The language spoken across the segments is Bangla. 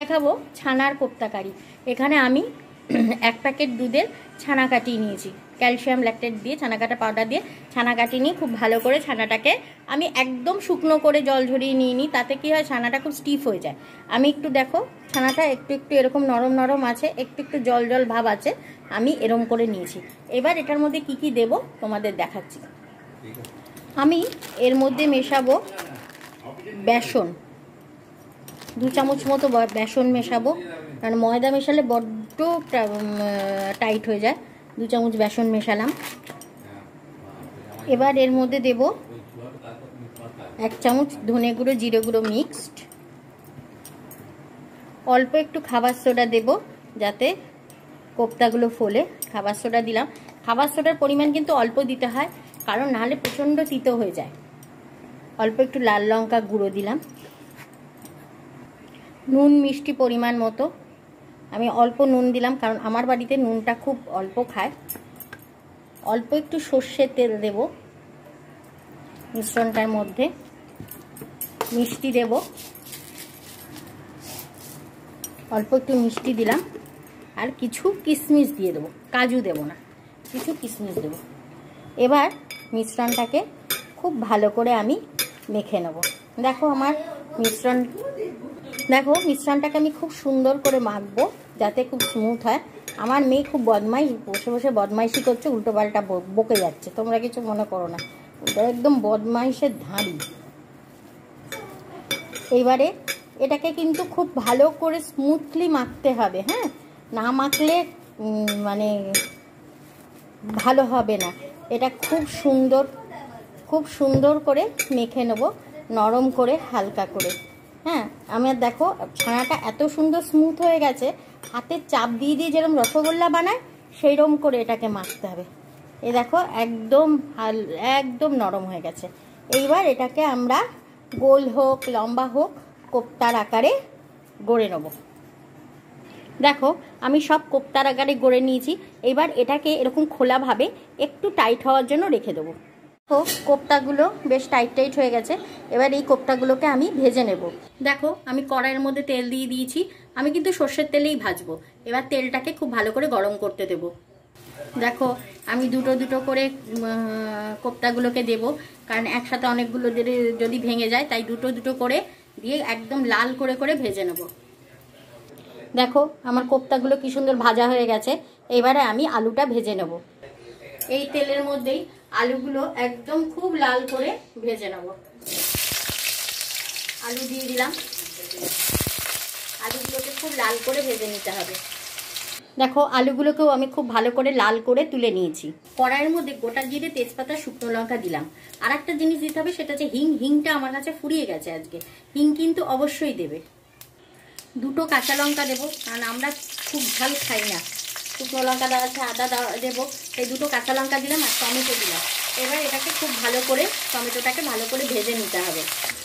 দেখাবো ছানার কোপ্তা কারি। এখানে আমি এক প্যাকেট দুধের ছানা কাটিয়ে নিয়েছি, ক্যালসিয়াম ল্যাকটেট দিয়ে ছানা কাটা পাউডার দিয়ে ছানা কাটিয়ে নিয়ে খুব ভালো করে ছানাটাকে আমি একদম শুকনো করে জল ঝরিয়ে নিয়ে নিই। তাতে কি হয়, ছানাটা খুব স্টিফ হয়ে যায়। আমি একটু দেখো, ছানাটা একটু একটু এরকম নরম নরম আছে, একটু একটু জল জল ভাব আছে, আমি এরম করে নিয়েছি। এবার এটার মধ্যে কি কি দেব তোমাদের দেখাচ্ছি। আমি এর মধ্যে মেশাবো বেসন, 2 চামচ মতো বেসন মেশাবো, কারণ ময়দা মেশালে বড্ড টাইট হয়ে যায়। 2 চামচ বেসন মেশালাম। এবার এর মধ্যে দেব 1 চামচ ধনে গুঁড়ো জিরে গুঁড়ো মিক্সড, অল্প একটু খাবার সোডা দেব যাতে কোপ্তাগুলো ফোলে। খাবার সোডা দিলাম। খাবার সোডার পরিমাণ কিন্তু অল্প দিতে হয়, কারণ নাহলে প্রচণ্ড তিতো হয়ে যায়। অল্প একটু লাল লঙ্কা গুঁড়ো দিলাম, নুন মিষ্টি পরিমাণ মতো। আমি অল্প নুন দিলাম, কারণ আমার বাড়িতে নুনটা খুব অল্প খায়। অল্প একটু সর্ষের তেল দেব মিশ্রণটার মধ্যে। মিষ্টি দেব, অল্প একটু মিষ্টি দিলাম। আর কিছু কিশমিশ দিয়ে দেবো, কাজু দেব না, কিছু কিশমিশ দেব। এবার মিশ্রণটাকে খুব ভালো করে আমি মেখে নেব। দেখো মিশ্রণটাকে আমি খুব সুন্দর করে মাখবো যাতে খুব স্মুথ হয়। আমার মেয়ে খুব বসে বসে বদমাইশি করছে, উল্টো পাল্টা বকে যাচ্ছে, তোমরা কিছু মনে করো না, একদম বদমাইশের ধাঁড়ি। এইবারে এটাকে কিন্তু খুব ভালো করে স্মুথলি মাখতে হবে, হ্যাঁ, না মাখলে মানে ভালো হবে না। এটা খুব সুন্দর করে মেখে নেব, নরম করে হালকা করে। হ্যাঁ, আমার দেখো ছানাটা এত সুন্দর স্মুথ হয়ে গেছে, হাতে চাপ দিয়ে দিয়ে যেরকম রসগোল্লা বানায় সেই রকম করে এটাকে মাখতে হবে। এই দেখো একদম নরম হয়ে গেছে। এইবার এটাকে আমরা গোল হোক লম্বা হোক কোপ্তার আকারে গড়ে নেব। দেখো আমি সব কোপ্তার আকারে গড়ে নিয়েছি। এবার এটাকে এরকম খোলাভাবে একটু টাইট হওয়ার জন্য রেখে দেবো। তো কোপ্তাগুলো বেশ টাইট হয়ে গেছে। এবার এই কোপ্তাগুলোকে আমি ভেজে নেব। দেখো আমি কড়াইয়ের মধ্যে তেল দিয়ে দিয়েছি, আমি কিন্তু সর্ষের তেলেই ভাজবো। এবার তেলটাকে খুব ভালো করে গরম করতে দেব। দেখো আমি দুটো দুটো করে কোপ্তাগুলোকে দেব, কারণ একসাথে অনেকগুলো যদি ভেঙে যায়, তাই দুটো দুটো করে দিয়ে একদম লাল করে করে ভেজে নেব। দেখো আমার কোপ্তাগুলো কি সুন্দর ভাজা হয়ে গেছে। এবারে আমি আলুটা ভেজে নেব। এই তেলের মধ্যেই আলুগুলো একদম খুব লাল করে ভেজে নেব। আলু দিয়ে দিলাম। আলুগুলোকে খুব লাল করে ভেজে নিতে হবে। দেখো আলুগুলোকেও আমি খুব ভালো করে লাল করে তুলে নিয়েছি। কড়াইয়ের মধ্যে গোটা জিরে, তেজপাতা, শুকনো লঙ্কা দিলাম। আর একটা জিনিস দিতে হবে, সেটা হচ্ছে হিং। হিংটা আমার কাছে ফুরিয়ে গেছে আজকে, হিং কিন্তু অবশ্যই দেবে। 2টো কাঁচা লঙ্কা দেবো, কারণ আমরা খুব ঝাল খাই না। শুকনো লঙ্কা দেওয়া আছে, আদা দেবো, এই 2টো কাঁচা লঙ্কা দিলাম আর টমেটো দিলাম। এবার এটাকে খুব ভালো করে টমেটোটাকে ভালো করে ভেজে নিতে হবে।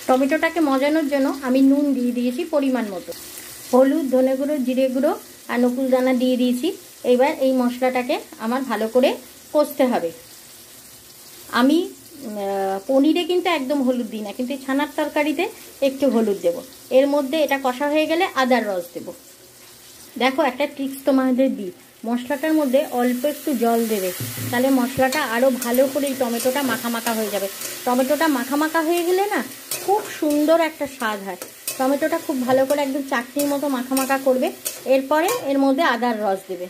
টমেটোটাকে মজানোর জন্য আমি নুন দিয়ে দিয়েছি পরিমাণ মতো, হলুদ, ধনে গুঁড়ো, জিরে গুঁড়ো আর নকুলদানা দিয়ে দিয়েছি। এবার এই মশলাটাকে আমার ভালো করে কষতে হবে। আমি পনিরে কিন্তু একদম হলুদ দিই না, কিন্তু ছানার তরকারিতে একটু হলুদ দেব। এর মধ্যে এটা কষা হয়ে গেলে আদার রস দেব। দেখো একটা ট্রিক্স তোমাদের দিই, মশলাটার মধ্যে অল্প একটু জল দেবে, তাহলে মশলাটা আরও ভালো করে এই টমেটোটা মাখা মাখা হয়ে যাবে। টমেটোটা মাখা মাখা হয়ে গেলে না খুব সুন্দর একটা স্বাদ হয়। টমেটোটা খুব ভালো করে একদম চাটনির মতো মাখা মাখা করবে। এরপরে এর মধ্যে আদার রস দেবে।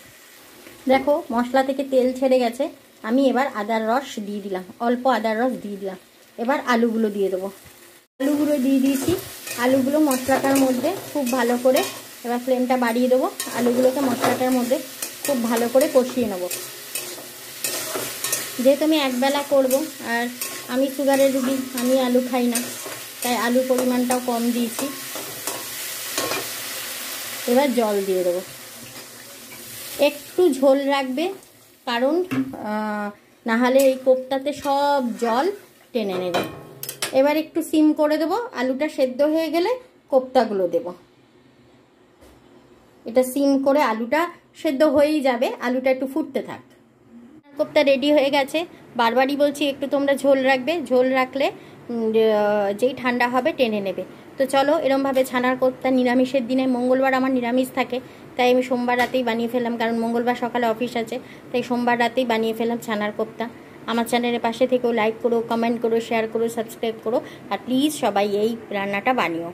দেখো মশলা থেকে তেল ছেড়ে গেছে, আমি এবার আদার রস দিয়ে দিলাম, অল্প আদার রস দিয়ে দিলাম। এবার আলুগুলো দিয়ে দেবো। আলুগুলো দিয়ে দিয়েছি। আলুগুলো মশলাটার মধ্যে খুব ভালো করে, এবার ফ্লেমটা বাড়িয়ে দেবো। আলুগুলোকে মশলাটার মধ্যে খুব ভালো করে কষিয়ে নেব। যেহেতু আমি একবেলা করব, আর আমি সুগারের রুগী, আমি আলু খাই না, তাই আলুর পরিমাণটাও কম দিয়েছি। এবার জল দিয়ে দেবো। একটু ঝোল রাখবে, কারণ নাহলে এই কোপ্তাতে সব জল টেনে নেবে। এবার একটু সিম করে দেবো। আলুটা সেদ্ধ হয়ে গেলে কোপ্তাগুলো দেব। এটা সিম করে, আলুটা সেদ্ধ হয়েই যাবে, আলুটা একটু ফুটতে থাক। কোপ্তা রেডি হয়ে গেছে। বারবারই বলছি একটু তোমরা ঝোল রাখবে, ঝোল রাখলে যেই ঠান্ডা হবে টেনে নেবে। তো চলো, এরমভাবে ছানার কোপ্তা নিরামিষের দিনে, মঙ্গলবার আমার নিরামিষ থাকে, তাই আমি সোমবার রাতেই বানিয়ে ফেললাম, কারণ মঙ্গলবার সকালে অফিস আছে, তাই সোমবার রাতেই বানিয়ে ফেললাম ছানার কোপ্তা। আমার চ্যানেলের পাশে থেকেও লাইক করো, কমেন্ট করো, শেয়ার করো, সাবস্ক্রাইব করো, আর প্লিজ সবাই এই রান্নাটা বানিও।